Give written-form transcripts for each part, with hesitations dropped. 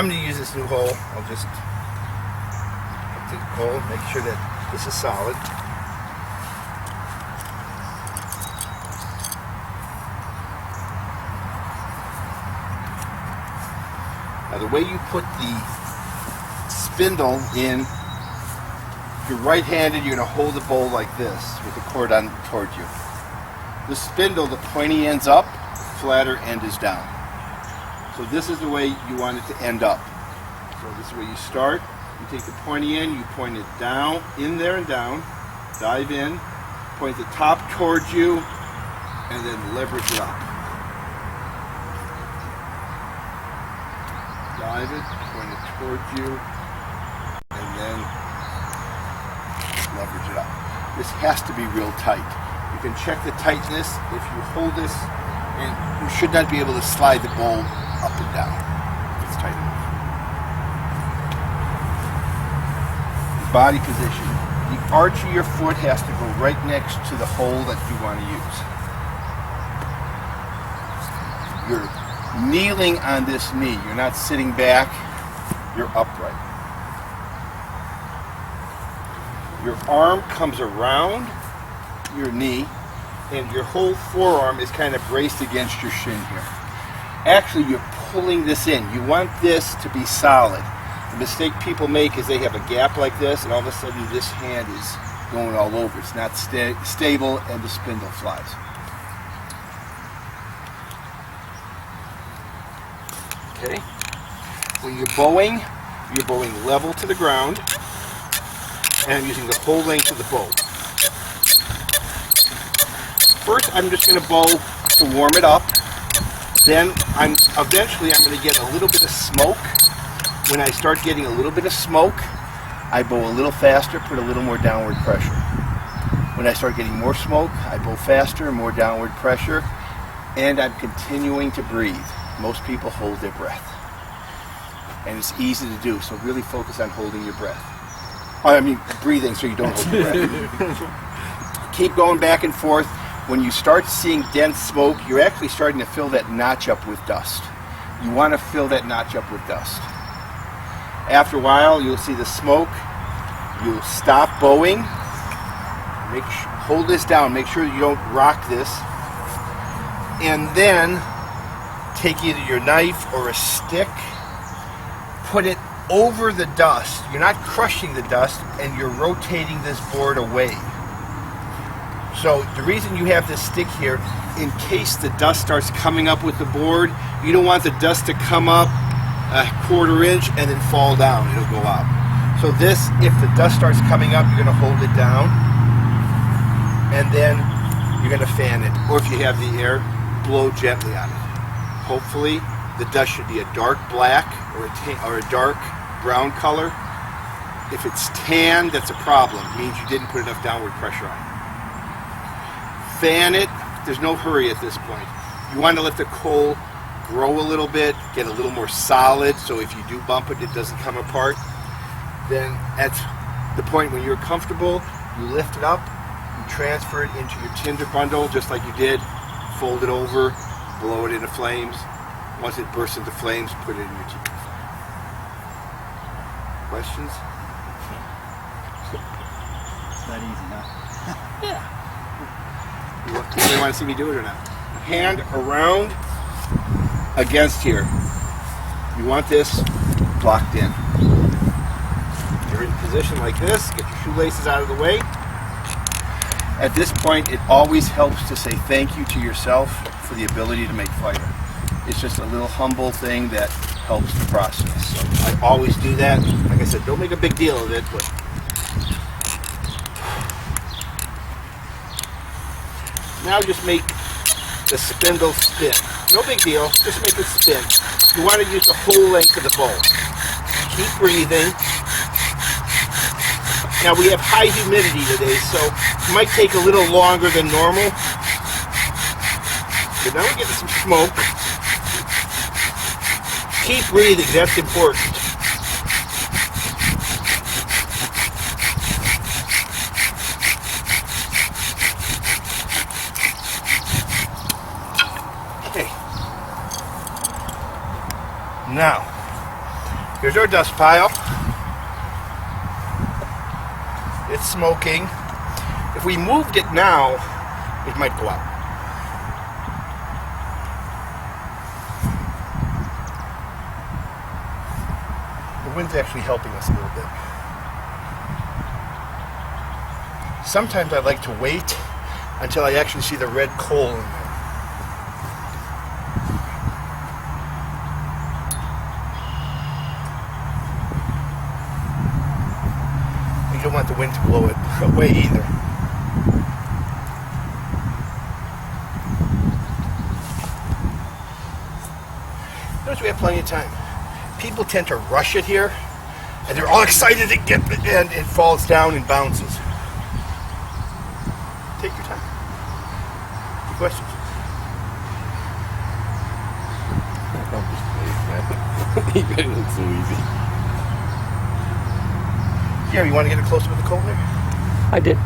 I'm going to use this new hole. I'll just put the hole, make sure that this is solid. Now the way you put the spindle in, if you're right-handed, you're going to hold the bowl like this with the cord on towards you. The spindle, the pointy end's up, flatter end is down. So this is the way you want it to end up. So this is where you start. You take the pointy end, you point it down, in there and down, dive in, point the top towards you, and then leverage it up. Dive it, point it towards you, and then leverage it up. This has to be real tight. You can check the tightness if you hold this, and you should not be able to slide the bowl up and down if it's tight enough. The body position. The arch of your foot has to go right next to the hole that you want to use. You're kneeling on this knee. You're not sitting back. You're upright. Your arm comes around your knee, and your whole forearm is kind of braced against your shin here. Actually, you're pulling this in. You want this to be solid. The mistake people make is they have a gap like this, and all of a sudden this hand is going all over. It's not stable, and the spindle flies. Okay. When you're bowing level to the ground, and I'm using the whole length of the bow. First, I'm just going to bow to warm it up. Then, eventually I'm going to get a little bit of smoke. When I start getting a little bit of smoke, I bow a little faster, put a little more downward pressure. When I start getting more smoke, I bow faster, more downward pressure, and I'm continuing to breathe. Most people hold their breath. And it's easy to do, so really focus on holding your breath. Breathing so you don't hold your breath. Keep going back and forth. When you start seeing dense smoke, you're actually starting to fill that notch up with dust. You want to fill that notch up with dust. After a while, you'll see the smoke. You'll stop bowing. Hold this down. Make sure you don't rock this. And then take either your knife or a stick, put it over the dust. You're not crushing the dust, and you're rotating this board away. So the reason you have this stick here, in case the dust starts coming up with the board, you don't want the dust to come up a quarter inch and then fall down. It'll go out. So this, if the dust starts coming up, you're going to hold it down, and then you're going to fan it. Or if you have the air, blow gently on it. Hopefully, the dust should be a dark black or a dark brown color. If it's tan, that's a problem. It means you didn't put enough downward pressure on it. Fan it. There's no hurry at this point. You want to let the coal grow a little bit, get a little more solid, so if you do bump it, it doesn't come apart. Then at the point when you're comfortable, you lift it up, you transfer it into your tinder bundle, just like you did, fold it over, blow it into flames. Once it bursts into flames, put it in your tinder. Questions? It's not easy, huh? Yeah. You want to see me do it or not? Hand around against here. You want this blocked in. You're in a position like this. Get your shoelaces out of the way. At this point, it always helps to say thank you to yourself for the ability to make fire. It's just a little humble thing that helps the process. So I always do that. Like I said, don't make a big deal of it, but now just make the spindle spin. No big deal, just make it spin. You want to use the whole length of the bowl. Keep breathing. Now we have high humidity today, so it might take a little longer than normal. But now we're getting some smoke. Keep breathing, that's important. Okay. Now, Here's our dust pile. It's smoking. If we moved it now, it might go out. The wind's actually helping us a little bit. Sometimes I like to wait until I actually see the red coal in there. You don't want the wind to blow it away either. Notice we have plenty of time. People tend to rush it here, and they're all excited to get it, and it falls down and bounces. Take your time. Any questions? He made it look so easy. Yeah, you want to get it closer with the coal there? I did.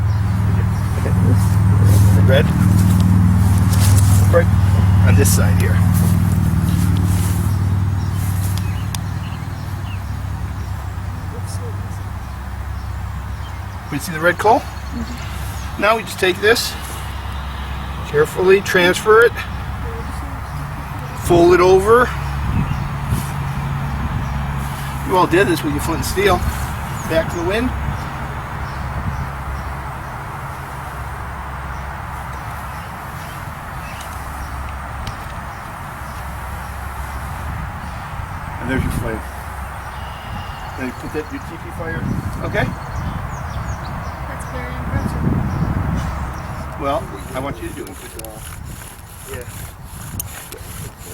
Red? Right on this side here. We see the red coal? Mm-hmm. Now we just take this, carefully transfer it, fold it over. You all did this with your flint and steel. Back to the wind. And there's your flame. And you put that in your teepee fire. Okay? That's very impressive. Well, I want you to do it. Yeah.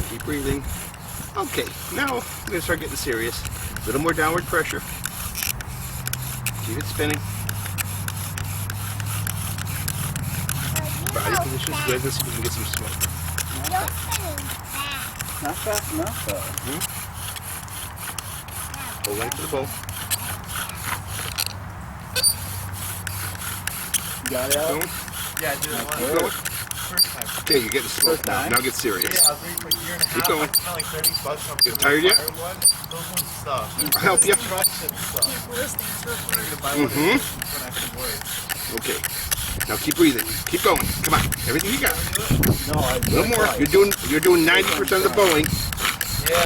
Keep breathing. Okay, now we're going to start getting serious. A little more downward pressure. Keep it spinning. Body position's good. Let's see if we can get some smoke. Not fast enough though. Hold right to the bowl. You got it out? Going. Yeah, I did it Keep once. going. First time. Okay, you're getting smoke First now. time? Now get serious. Yeah, I was waiting for a year and a half. Keep going. I spent like $30 on Get tired yet? Those ones suck. I'll help you. Trust it suck. To buy one of Mhm. those when I can work. Okay. Now keep breathing. Keep going. Come on. Everything you got. No, I A little more. You're doing 90% of the bowling. Yeah.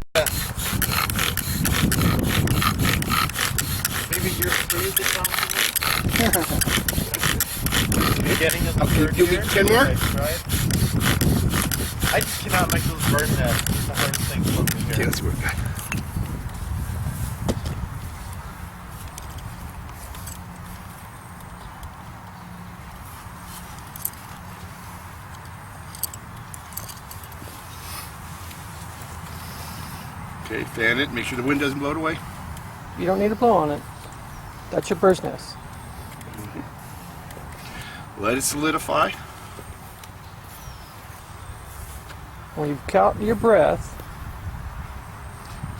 Maybe your experience is something. Getting in the Okay, third give me year, 10 more. I tried. I just cannot make those bird nests. It's the hardest thing for me Okay, here. let's work that. Okay, fan it. Make sure the wind doesn't blow it away. You don't need to blow on it. That's your bird's nest. Let it solidify. When you count your breath,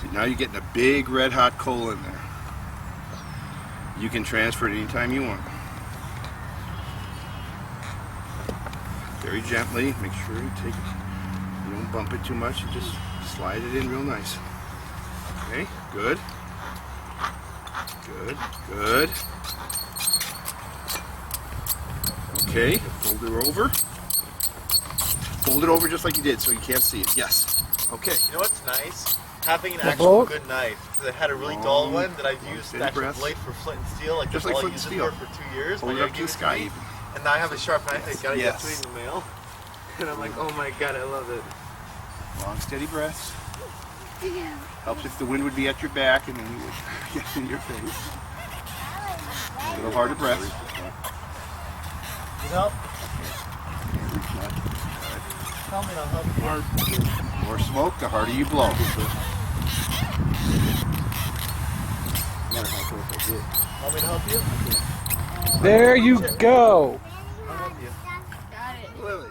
See, now you're getting a big red hot coal in there. You can transfer it anytime you want. Very gently. Make sure you take it. You don't bump it too much. You just slide it in real nice. Okay, good. Good, good. Okay, fold it over. Fold it over just like you did so you can't see it. Yes. Okay. You know what's nice? Having an The actual boat? good knife. Because I had a really dull Long, one that I've used steady the actual breath. blade for flint and steel. Like Just that's like all I flint used and it steel. for 2 years. Hold My it dad up to gave the it sky me, even. And now I have a sharp knife. I gotta Yes. get to it in the mail. And I'm like, oh my god, I love it. Long, steady breaths. Helps if the wind would be at your back and then you would get in your face. A little harder breath. You help? Tell me, I'll help you. More smoke, the harder you blow. Want me to help you? there you go. I'll help you. Got it. Lily.